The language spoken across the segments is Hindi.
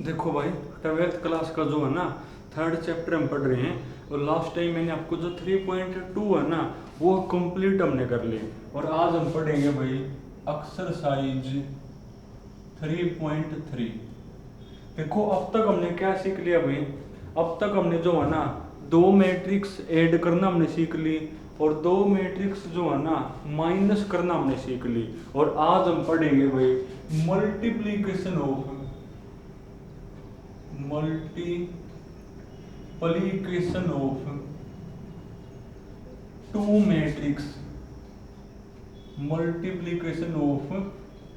देखो भाई, 12th क्लास का जो है ना थर्ड चैप्टर हम पढ़ रहे हैं, और लास्ट टाइम मैंने आपको जो 3.2 है ना वो कंप्लीट हमने कर ली। और आज हम पढ़ेंगे भाई एक्सरसाइज 3.3। देखो अब तक हमने क्या सीख लिया भाई, अब तक हमने जो है ना दो मैट्रिक्स ऐड करना हमने सीख ली, और दो मैट्रिक्स जो है ना माइनस करना हमने सीख ली। और आज हम पढ़ेंगे भाई multiplication of two matrix, multiplication of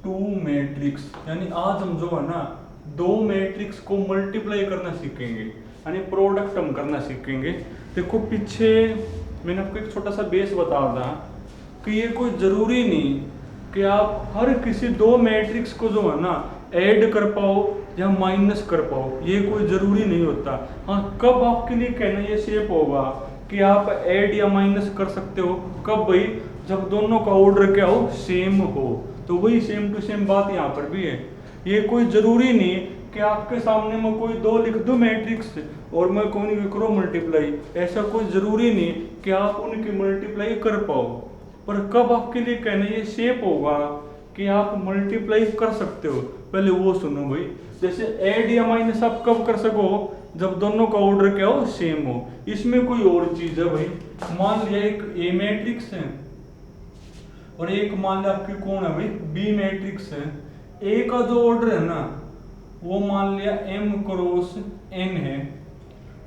two matrix. यानी आज हम जो है ना दो मैट्रिक्स को मल्टीप्लाई करना सीखेंगे, यानी प्रोडक्ट हम करना सीखेंगे। देखो पीछे मैंने आपको एक छोटा सा बेस बता था कि ये कोई जरूरी नहीं कि आप हर किसी दो मैट्रिक्स को जो है ना ऐड कर पाओ या माइनस कर पाओ, ये कोई जरूरी नहीं होता। हाँ, कब आपके लिए कहना ये सेफ होगा कि आप ऐड या माइनस कर सकते हो, कब भाई, जब दोनों का ऑर्डर क्या हो, सेम हो। तो वही सेम टू सेम बात यहाँ पर भी है। ये कोई जरूरी नहीं कि आपके सामने मैं कोई दो लिख दूं मैट्रिक्स और मैं कौन करो मल्टीप्लाई, ऐसा कोई जरूरी नहीं कि आप उनकी मल्टीप्लाई कर पाओ। पर कब आपके लिए कहना ये सेफ होगा कि आप मल्टीप्लाई कर सकते हो, पहले वो सुनो भाई। जैसे ऐड या माइनस आप कब कर सको, जब दोनों का ऑर्डर क्या हो, सेम हो। इसमें कोई और चीज है भाई, मान लिया एक ए मैट्रिक्स है और एक मान लिया आपकी कौन है भाई, बी मैट्रिक्स है। ए का जो ऑर्डर है ना वो मान लिया m क्रॉस n है,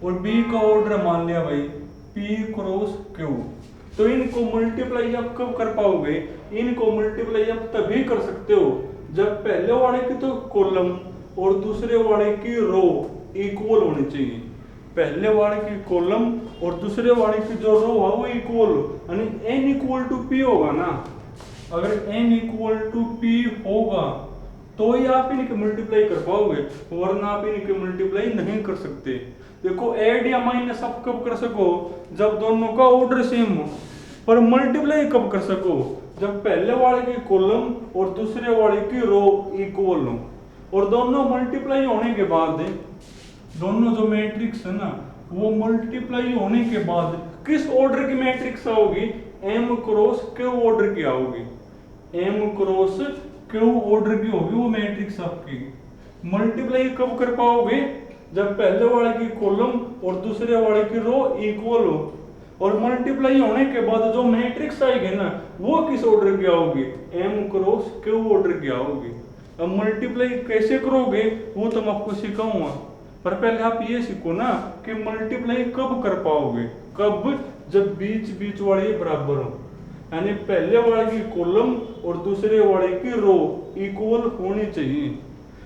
और बी का ऑर्डर मान लिया भाई p क्रॉस q। तो इनको मल्टीप्लाई आप कब कर पाओगे, इनको मल्टीप्लाई आप तभी कर सकते हो जब पहले वाले की तो कॉलम और दूसरे वाले की रो इक्वल होनी चाहिए। पहले वाले की कॉलम और दूसरे वाले की जो रो है वो इक्वल हो, यानी n इक्वल टू p होगा ना। अगर n इक्वल टू p होगा तो ही आप इनके मल्टीप्लाई कर पाओगे, वरना आप इनके मल्टीप्लाई नहीं कर सकते। देखो ऐड या माइनस आप कब कर सको, जब दोनों का ऑर्डर सेम हो। पर मल्टीप्लाई कब कर सको, जब पहले वाले की कॉलम और दूसरे वाले की रो इक्वल हो। और दोनों मल्टीप्लाई होने के बाद, दोनों जो मैट्रिक्स है ना वो मल्टीप्लाई होने के बाद किस ऑर्डर की मैट्रिक्स आओगी, m क्रॉस q ऑर्डर की आओगी। m क्रॉस q ऑर्डर की होगी वो मैट्रिक्स आपकी। मल्टीप्लाई कब कर पाओगे, जब पहले वाले की कॉलम और दूसरे वाले की रो इक्वल हो। और मल्टीप्लाई होने के बाद जो मैट्रिक्स आएगी ना वो किस ऑर्डर की आओगी, m क्रॉस q ऑर्डर की आओगी। अब मल्टीप्लाई कैसे करोगे वो तो मैं आपको सिखाऊंगा, पर पहले आप ये सीखो ना कि मल्टीप्लाई कब कर पाओगे, कब, जब बीच बीच वाले बराबर हो, यानी पहले वाले की कॉलम और दूसरे वाले की रो इक्वल होनी चाहिए।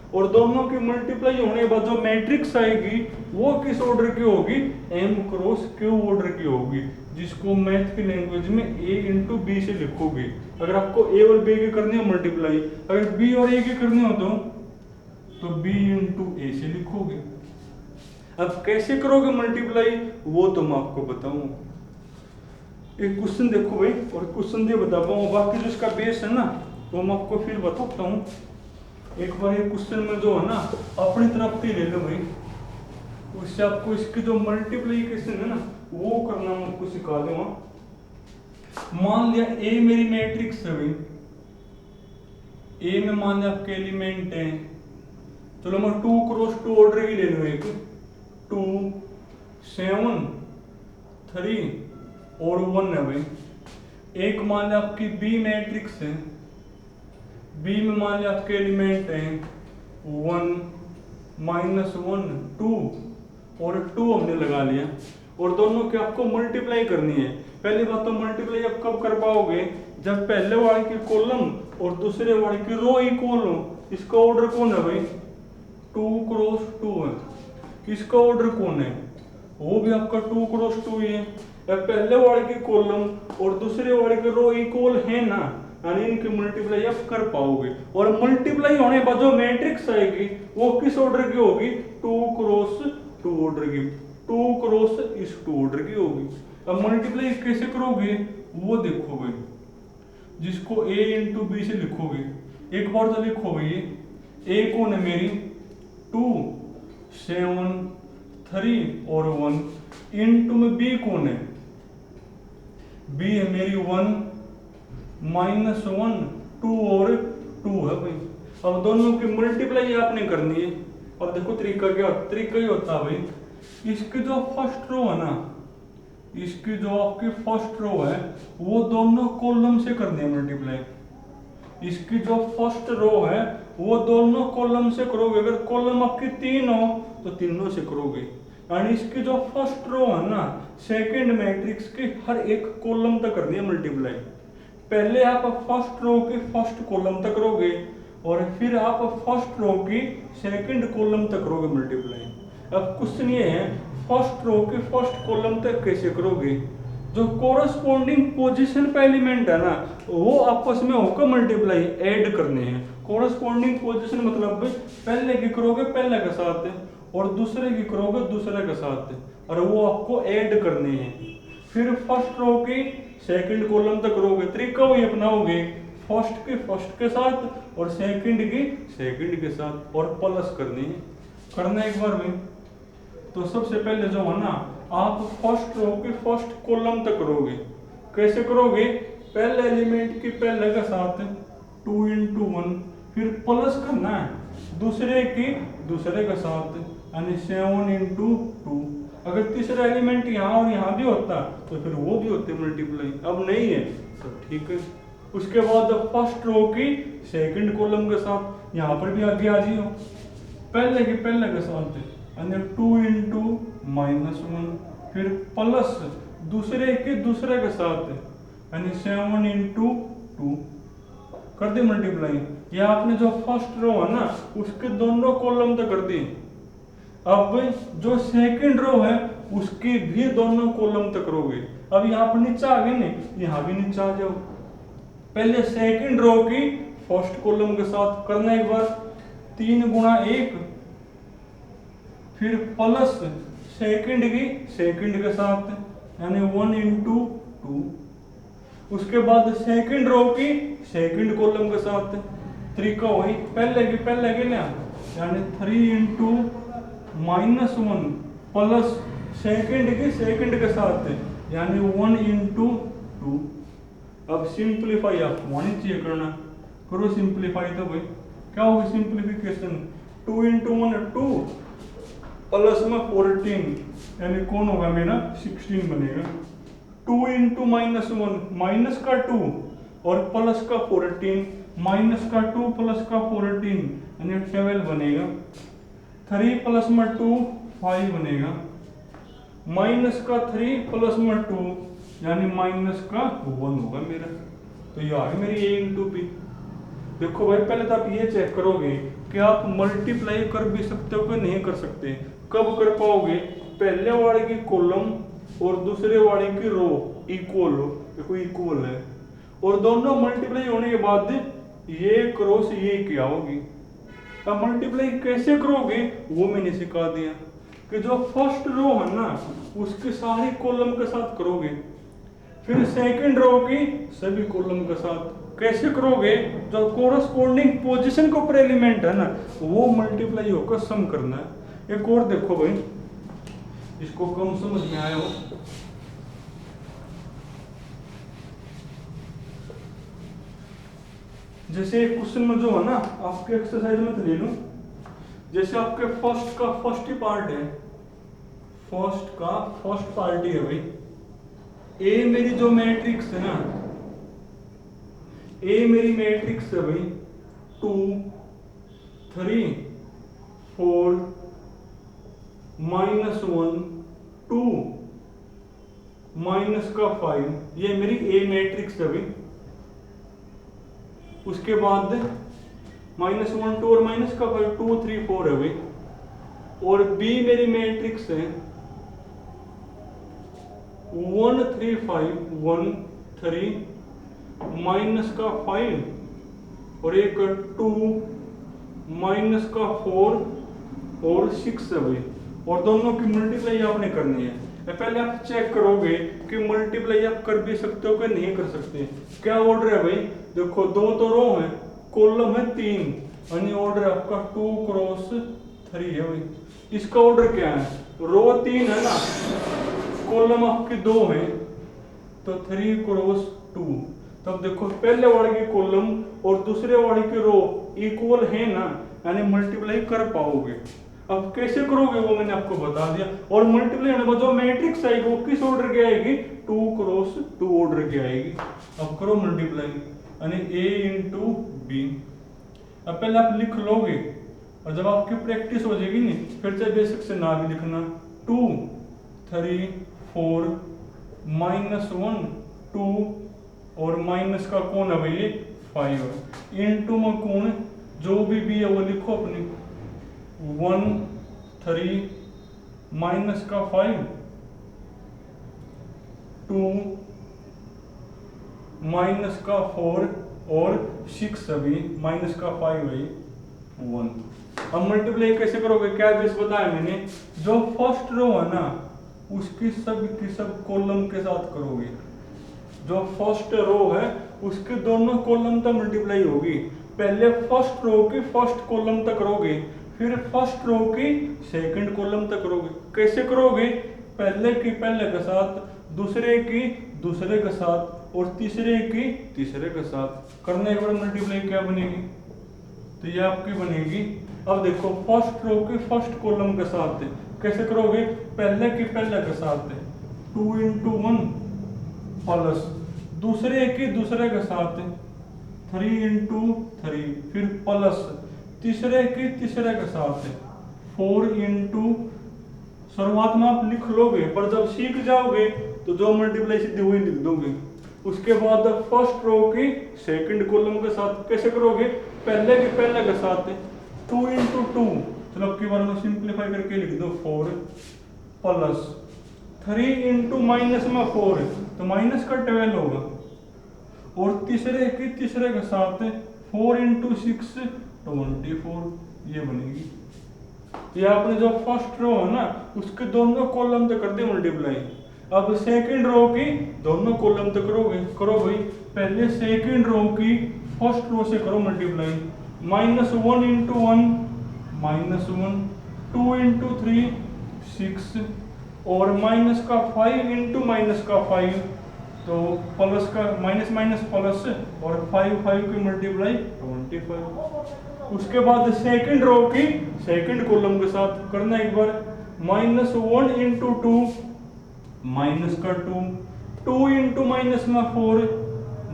और दोनों की मल्टीप्लाई होने के बाद जो मैट्रिक्स आएगी वो किस ऑर्डर की होगी, m क्रॉस q ऑर्डर की होगी, जिसको मैथ की लैंग्वेज में a इंटू बी से लिखोगे। अगर आपको a और b की करनी हो मल्टीप्लाई, अगर b और a की करनी हो तो b इंटू a से लिखोगे। अब कैसे करोगे मल्टीप्लाई वो तो मैं आपको बताऊंगा। एक क्वेश्चन देखो भाई, और क्वेश्चन दे बता पाऊंगा, बाकी जो इसका बेस है ना वो मैं आपको फिर बताता हूँ। एक बार ये क्वेश्चन में जो है ना अपनी तरफ से ले लो भाई, उससे आपको इसकी जो मल्टीप्लिकेशन है ना वो करना मैं आपको सिखा दूंगा। मान लिया ए मेरी मैट्रिक्स है भाई, ए में मान लिया आपके एलिमेंट है, चलो मैं 2 क्रॉस 2 ऑर्डर की ले लूँ, एक 2 7 3 और 1 है भाई। एक मान लिया आपकी बी मैट्रिक्स है, बी में मान लिया आपके एलिमेंट हैं 1 -1 2 और 2 हमने लगा लिया, और दोनों की आपको मल्टीप्लाई करनी है। पहली बात तो मल्टीप्लाई आप कब कर पाओगे, जब पहले वाले की कॉलम और दूसरे वाले की रो इक्वल हो। इसका ऑर्डर कौन है भाई, 2 क्रॉस 2 है। इसका ऑर्डर कौन है, वो भी आपका 2 क्रॉस 2 ही है। पहले वाले की कॉलम और दूसरे वाले की रो इक्वल है ना, यानी इनकी मल्टीप्लाई आप कर पाओगे। और मल्टीप्लाई होने के बाद जो मैट्रिक्स आएगी वो किस ऑर्डर की होगी, 2 क्रॉस 2 ऑर्डर की, 2 क्रॉस इस 2 ऑर्डर की होगी। अब मल्टीप्लाई कैसे करोगे वो देखो भाई, जिसको a इंटू बी से लिखोगे। एक बार तो लिखो भाई, a कौन है मेरी 2 7 3 और 1 इनटू में बी कौन है, बी है मेरी 1 -1 2 और 2 है भाई। अब दोनों की मल्टीप्लाई आपने करनी है। अब देखो तरीका क्या, तरीका ही होता है भाई, इसकी जो फर्स्ट रो है ना, इसकी जो आपकी फर्स्ट रो है वो दोनों कॉलम से करनी है मल्टीप्लाई। इसकी जो फर्स्ट रो है वो दोनों कॉलम से करोगे, अगर कॉलम आपकी 3 हो तो तीनों से करोगे। यानी इसकी जो फर्स्ट रो है ना, सेकंड मैट्रिक्स की हर एक कॉलम तक करनी है मल्टीप्लाई। पहले आप फर्स्ट रो की फर्स्ट कॉलम तक करोगे और फिर आप फर्स्ट रो की सेकंड कॉलम तक करोगे मल्टीप्लाई। अब क्वेश्चन ये है, फर्स्ट रो की फर्स्ट कॉलम तक कैसे करोगे, जो कोरस्पॉन्डिंग पोजीशन पे एलिमेंट है ना वो आपस में होकर मल्टीप्लाई ऐड करने हैं। कोरस्पॉन्डिंग पोजीशन मतलब पहले की करोगे पहले के साथ और दूसरे की करोगे दूसरे के साथ, और वो आपको ऐड करने हैं। फिर फर्स्ट रो की सेकंड कॉलम तक करोगे, तरीका वही अपनाओगे, फर्स्ट के साथ और सेकंड की सेकंड के साथ, और प्लस करनी है। करना एक बार में तो सबसे पहले जो है ना, आप फर्स्ट रो की फर्स्ट कॉलम तक करोगे। कैसे करोगे, पहले एलिमेंट की पहले के साथ 2 × 1, फिर प्लस करना है दूसरे की दूसरे के साथ, यानी 7 × 2। अगर तीसरा एलिमेंट यहाँ और यहाँ भी होता तो फिर वो भी होते मल्टीप्लाई, अब नहीं है तो ठीक है। उसके बाद फर्स्ट रो की सेकंड कॉलम के साथ, यहाँ पर भी आगे आ जाइए, पहले की पहले के साथ 2 × -1, फिर प्लस दूसरे के दूसरे के साथ, यानी 7 × 2 कर दी मल्टीप्लाई। ये आपने जो फर्स्ट रो है ना उसके दोनों कॉलम तक कर दी। अब जो सेकंड रो है उसकी भी दोनों कॉलम तक करोगे। अब यहाँ पर नीचे आ गए ना, यहाँ भी नीचे आ जाओ। पहले सेकंड रो की फर्स्ट कॉलम के साथ करना एक बार, 3 × 1, फिर प्लस सेकंड की सेकंड के साथ, यानी 1 × 2। उसके बाद सेकंड रो की सेकंड कॉलम के साथ, तरीका वही पहले के ना, यानी 3 × -1 प्लस सेकंड की सेकंड के साथ, यानी 1 × 2। अब सिंप्लीफाई आपको होनी चाहिए करना, करो सिंप्लीफाई। तो भाई क्या होगा सिंप्लीफिकेशन, 2 × 1 2 प्लस में 14, यानी कौन होगा मेरा 16 बनेगा। 2 × -1 माइनस का 2 और प्लस का 14, माइनस का 2 प्लस का 14 यानी 12 बनेगा। 3 प्लस में 2 5 बनेगा, माइनस का 3 प्लस में 2 यानी माइनस का 1 होगा मेरा। तो ये आ गई मेरी a × b। देखो भाई पहले तो आप ये चेक करोगे कि आप मल्टीप्लाई कर भी सकते हो कि नहीं कर सकते। कब कर पाओगे, पहले वाले की कॉलम और दूसरे वाले की रो इक्वल हो, देखो इक्वल है, और दोनों मल्टीप्लाई होने के बाद ये क्रॉस ये क्या होगी। अब मल्टीप्लाई कैसे करोगे वो मैंने सिखा दिया, कि जो फर्स्ट रो है ना उसके सारी कॉलम के साथ करोगे, फिर सेकंड रो की सभी कॉलम के साथ। कैसे करोगे, जो कोरस्पॉन्डिंग पोजीशन के ऊपर एलिमेंट है ना वो मल्टीप्लाई होकर सम करना है। एक और देखो भाई, इसको कम समझ में आया हो, जैसे क्वेश्चन में जो है ना आपके एक्सरसाइज में तो ले लो, जैसे आपके फर्स्ट का फर्स्ट ही पार्ट है, फर्स्ट का फर्स्ट पार्ट ही है भाई, ए मेरी जो मैट्रिक्स है ना, ए मेरी मैट्रिक्स है भाई 2 3 4 -1 2 माइनस का 5, ये मेरी ए मैट्रिक्स है भाई। उसके बाद -1 2 और माइनस का 5 2 3 4 है भाई। और बी मेरी मैट्रिक्स है 1 3 5 1 3 माइनस का 5 और एक 2 माइनस का 4 और 6 है भाई। और दोनों की मल्टीप्लाई आपने करनी है। पहले आप चेक करोगे कि मल्टीप्लाई आप कर भी सकते हो कि नहीं कर सकते। क्या ऑर्डर है भाई, देखो दो तो रो है, कॉलम है 3, यानी ऑर्डर आपका 2 × 3 है भाई। इसका ऑर्डर क्या है, रो 3 है ना, कॉलम आपकी 2 है, तो 3 क्रॉस 2। तब देखो पहले वाले की कॉलम और दूसरे वाले की रो इक्वल है ना, यानी मल्टीप्लाई कर पाओगे। अब कैसे करोगे वो मैंने आपको बता दिया। और मल्टीप्लाई होने का जो मैट्रिक्स आएगी वो किस ऑर्डर की आएगी, 2 क्रॉस 2 ऑर्डर की आएगी। अब करो मल्टीप्लाई, यानी A इंटू बी। अब पहले आप लिख लोगे और जब आपकी प्रैक्टिस हो जाएगी नी, फिर चाहे बेसिक से ना भी लिखना। 2 3 4 -1 2 और माइनस का कौन है भाई 5 इंटू में कौन जो भी है वो लिखो अपनी 1 3 माइनस का 5 2 माइनस का 4 और 6 अभी माइनस का 5 है 1। अब मल्टीप्लाई कैसे करोगे, क्या बेस बताया मैंने, जो फर्स्ट रो है ना उसकी सब की सब कॉलम के साथ करोगे। जो फर्स्ट रो है उसके दोनों कॉलम तक मल्टीप्लाई होगी। पहले फर्स्ट रो की फर्स्ट कॉलम तक करोगे, फिर फर्स्ट रो की सेकंड कॉलम तक करोगे। कैसे करोगे, पहले की पहले के साथ, दूसरे की दूसरे के साथ और तीसरे की तीसरे के साथ। करने के बाद मल्टीप्लाई क्या बनेगी, तो ये आपकी बनेगी। अब देखो फर्स्ट रो की फर्स्ट कॉलम के साथ कैसे करोगे, पहले की पहले के साथ 2 इंटू 1 प्लस दूसरे की दूसरे के साथ 3 इंटू 3 फिर प्लस तीसरे की तीसरे के साथ 4 इंटू। शुरुआत में आप लिख लोगे पर जब सीख जाओगे तो जो मल्टीप्लाई सीधी हुई लिख दोगे। उसके बाद फर्स्ट रो की सेकंड कॉलम के साथ कैसे करोगे, पहले के पहले के साथ 2 इंटू 2, चलो अब की बार में सिंप्लीफाई करके लिख दो 4 प्लस 3 इंटू माइनस में 4 तो माइनस का 12 होगा और तीसरे की तीसरे के साथ 4 इंटू 6 24 ये बनेगी। ये आपने जो फर्स्ट रो है ना उसके दोनों कॉलम तक कर दे मल्टीप्लाई। अब सेकंड रो की दोनों कॉलम तक करोगे, करो भाई। पहले सेकंड रो की फर्स्ट रो से करो मल्टीप्लाई, -1 इंटू 1 -1 2 इंटू 3 6 और माइनस का 5 इंटू माइनस का 5 तो प्लस का माइनस माइनस प्लस और 5 की मल्टीप्लाई 25। उसके बाद सेकंड रो की सेकंड कॉलम के साथ करना एक बार, -1 इंटू 2 माइनस का 2 इंटू माइनस में 4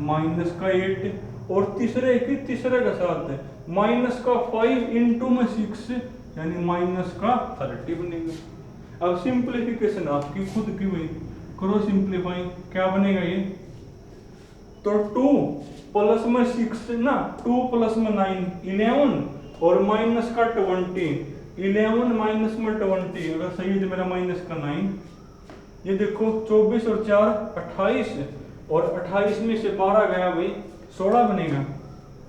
माइनस का 8 और तीसरे की तीसरे के साथ माइनस का 5 इंटू में 6 यानी माइनस का 30 बनेगा। अब सिंप्लीफिकेशन आपकी खुद की हुई, करो सिंप्लीफाई, क्या बनेगा ये, तो 2 प्लस में 6 ना 2 प्लस में 9 11 और माइनस का 20 11 माइनस में 20 अगर सही है तो मेरा माइनस का 9। ये देखो 24 और 4 28 और 28 में से 12 गया भाई 16 बनेगा।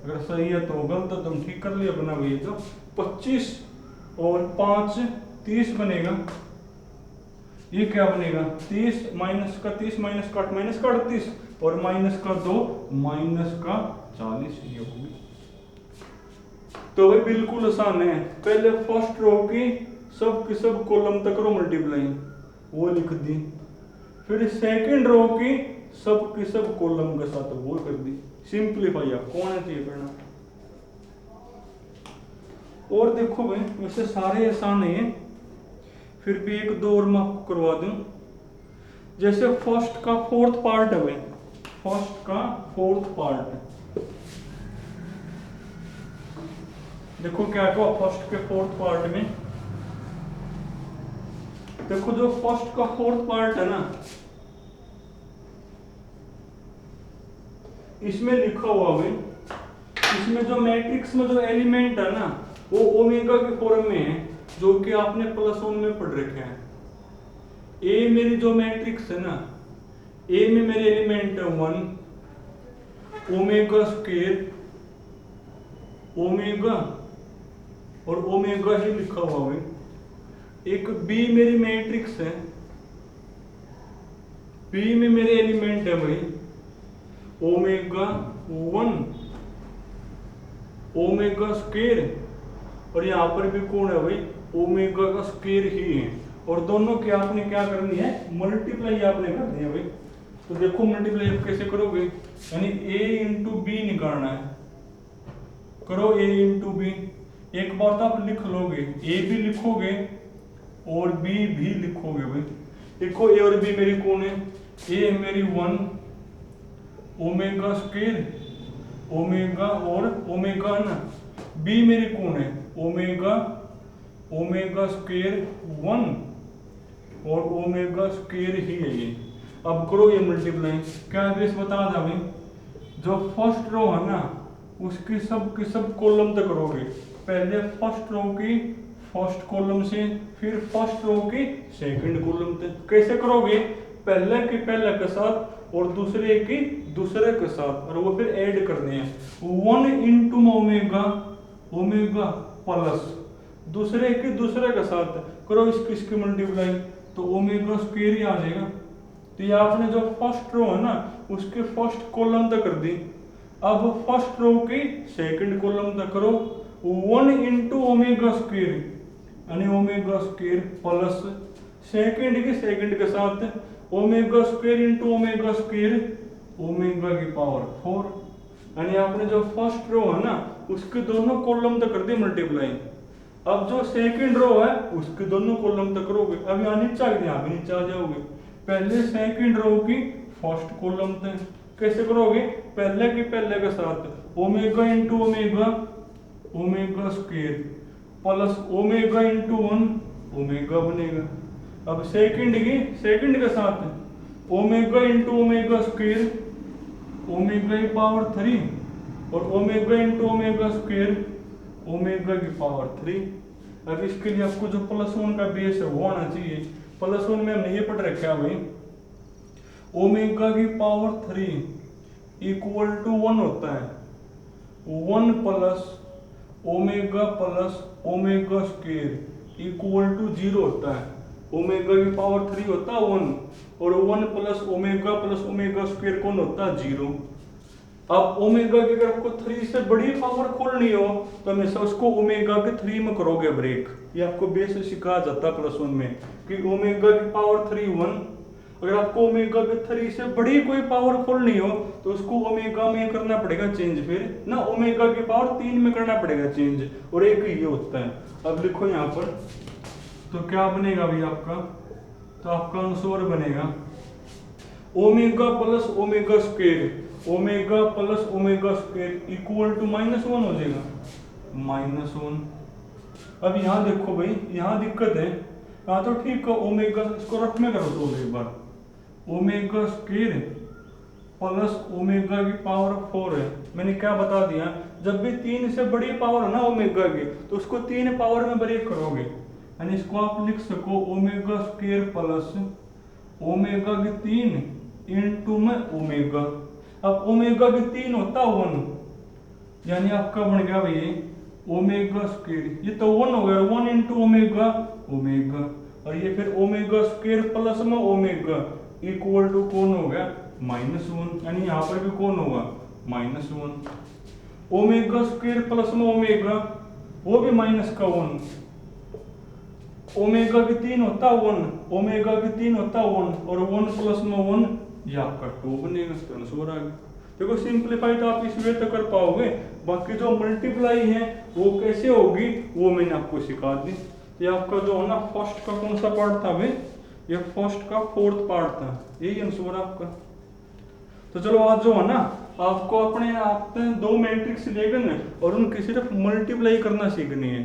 अगर सही है तो गलत तो तुम ठीक कर लिया बना भाई। तो 25 और 5 30 बनेगा। ये क्या बनेगा 30 माइनस का 30 माइनस का 8 माइनस का 38 और माइनस का 2 माइनस का 40 ये होगी। तो भाई बिल्कुल आसान है। पहले फर्स्ट रो की सब कॉलम तक करो मल्टीप्लाई, वो लिख दी। फिर सेकंड रो की सब कॉलम के साथ वो कर दी। सिंप्लीफाई आपको आना चाहिए करना। और देखो भाई वैसे सारे आसान है, फिर भी एक दो और मैं आपको करवा दूं। जैसे फर्स्ट का फोर्थ पार्ट है भाई, फर्स्ट का फोर्थ पार्ट देखो क्या क्या फर्स्ट के फोर्थ पार्ट में देखो, जो फर्स्ट का फोर्थ पार्ट है ना इसमें लिखा हुआ भाई, इसमें जो मैट्रिक्स में जो एलिमेंट है ना वो ओमेगा के फॉर्म में है, जो कि आपने +1 में पढ़ रखे हैं। ए मेरी जो मैट्रिक्स है ना, ए में मेरे एलिमेंट है 1 ओमेगा स्क्वायर ओमेगा और ओमेगा ही लिखा हुआ है। एक बी मेरी मैट्रिक्स है, बी में मेरे एलिमेंट है भाई ओमेगा 1 ओमेगा स्क्वायर और यहां पर भी कौन है भाई ओमेगा का स्क्वायर ही है, और दोनों की आपने क्या करनी है, मल्टीप्लाई आपने करनी है भाई। तो देखो मल्टीप्लाई आप कैसे करोगे, यानी a इंटू बी निकालना है, करो a इंटू बी। एक बार तो आप लिख लोगे, a भी लिखोगे और b भी लिखोगे भाई। देखो a और b मेरी कौन है, a है मेरी 1 ओमेगा स्क्वायर ओमेगा और ओमेगा ना, b मेरी कौन है ओमेगा ओमेगा स्क्वायर 1 और ओमेगा स्क्वायर ही है ये। अब करो ये मल्टीप्लाई, क्या बेस बता था भाई, जो फर्स्ट रो है ना उसकी सब कॉलम तक करोगे, पहले फर्स्ट रो की फर्स्ट कॉलम से, फिर फर्स्ट रो की सेकंड कॉलम तक। कैसे करोगे, पहले के पहले के साथ और दूसरे की दूसरे के साथ, और वो फिर ऐड करने हैं। 1 इंटू ओमेगा ओमेगा प्लस दूसरे के दूसरे के साथ करो इसकी मल्टीप्लाई, तो ओमेगा स्क्वायर ही आ जाएगा। तो ये आपने जो फर्स्ट रो है ना उसके फर्स्ट कॉलम तक कर दी, अब फर्स्ट रो की सेकंड कॉलम तक करो, 1 इंटू ओमेगा स्क्वायर यानी ओमेगा स्क्वायर प्लस सेकंड के साथ omega square into omega square omega की पावर 4, यानी आपने जो फर्स्ट रो है ना उसके दोनों कॉलम तक कर दी मल्टीप्लाई। अब जो सेकंड रो है उसके दोनों कॉलम तक करोगे, अब यहाँ नीचे आ जाओगे, पहले सेकंड रो की फर्स्ट कॉलम तक। कैसे करोगे, पहले के साथ omega into omega omega square plus omega into 1 omega बनेगा। अब सेकंड के साथ omega into omega square omega की पावर 3 और omega into omega square omega की पावर 3। अब इसके लिए आपको जो +1 का बेस है वो आना चाहिए। +1 में हमने ये पढ़ रखा है भाई, ओमेगा की पावर 3 इक्वल टू 1 होता है 1 plus omega square equal to 0 होता है। ओमेगा की पावर 3 होता है 1 और 1 प्लस ओमेगा स्क्वायर कौन होता है 0। अब ओमेगा की अगर आपको 3 से बड़ी पावर खोलनी हो तो हमेशा उसको ओमेगा के 3 में करोगे ब्रेक। ये आपको बेस सिखाया जाता है +1 में कि ओमेगा की पावर 3 1, अगर आपको ओमेगा के 3 से बड़ी कोई पावर खोलनी हो तो उसको ओमेगा में करना पड़ेगा चेंज, फिर ना ओमेगा की पावर 3 में करना पड़ेगा चेंज, और एक ही ये होता है। अब लिखो यहाँ पर, तो क्या बनेगा भाई आपका, तो आपका आंसर बनेगा omega plus omega square omega plus omega square equal to -1 हो जाएगा -1। अब यहाँ देखो भाई, यहाँ दिक्कत है, यहाँ तो ठीक है ओमेगा, इसको रफ में करो तो एक बार, ओमेगा स्क्वायर प्लस ओमेगा की पावर 4 है। मैंने क्या बता दिया, जब भी 3 से बड़ी पावर है ना ओमेगा की तो उसको 3 पावर में ब्रेक करोगे, यानी इसको आप लिख सको ओमेगा स्क्वायर प्लस ओमेगा की 3 इंटू में ओमेगा। अब ओमेगा की 3 होता 1, यानी आपका बन गया भाई ओमेगा स्क्वायर, ये तो 1 हो गया 1 इंटू ओमेगा ओमेगा, और ये फिर ओमेगा स्क्वायर प्लस में ओमेगा इक्वल टू कौन हो गया -1, यानी यहाँ पर भी कौन होगा -1। ओमेगा स्क्वायर प्लस में ओमेगा वो भी -1, ओमेगा की 3 होता 1 ओमेगा की 3 होता 1 और 1 प्लस में 1 ये आपका 2 बनेगा। आंसर आ गया। देखो सिंप्लीफाई तो आप इस वे तक कर पाओगे, बाकी जो मल्टीप्लाई है वो कैसे होगी वो मैंने आपको सिखा दी। ये आपका जो है ना फर्स्ट का कौन सा पार्ट था भाई, ये फर्स्ट का 4th पार्ट था, यही आंसर आपका। तो चलो आज जो है ना आपको अपने आप 2 मैट्रिक्स लेकर और उनकी सिर्फ मल्टीप्लाई करना सीखनी है,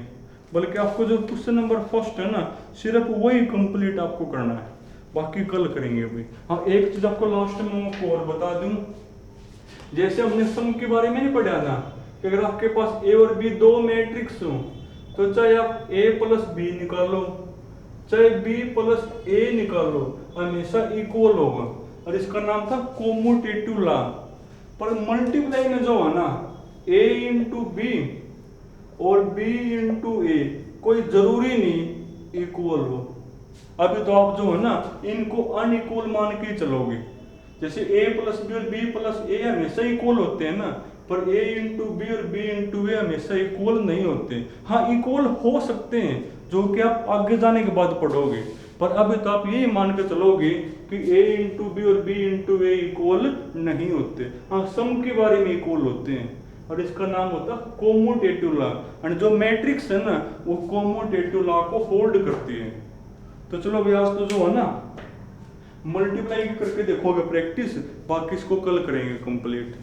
बल्कि आपको जो क्वेश्चन नंबर फर्स्ट है ना सिर्फ वही कंप्लीट आपको करना है, बाकी कल करेंगे अभी। हाँ एक चीज आपको लास्ट में मैं आपको और बता दूं, जैसे हमने सम के बारे में नहीं पढ़ा था कि अगर आपके पास ए और बी 2 मैट्रिक्स हो तो चाहे आप a प्लस बी निकालो चाहे b प्लस a निकालो हमेशा इक्वल होगा, और इसका नाम था कोम्यूटेटिव लॉ। पर मल्टीप्लाई में जो है ना a इंटू बी और b इंटू ए कोई जरूरी नहीं इक्वल हो। अभी तो आप जो है ना इनको अनइक्वल मान के चलोगे, जैसे a प्लस बी और b प्लस ए हमेशा इक्वल होते हैं ना, पर a इंटू बी और b इंटू ए हमेशा इक्वल नहीं होते। हाँ इक्वल हो सकते हैं, जो कि आप आगे जाने के बाद पढ़ोगे, पर अभी तो आप यही मान के चलोगे कि a इंटू बी और b इंटू ए इक्वल नहीं होते। हाँ सम के बारे में इक्वल होते हैं, और इसका नाम होता है कोम्यूटेटिव लॉ। और जो मैट्रिक्स है ना वो कोम्यूटेटिव लॉ को होल्ड करती है। तो चलो भैया आज तो जो है ना मल्टीप्लाई करके देखोगे प्रैक्टिस, बाकी इसको कल करेंगे कंप्लीट।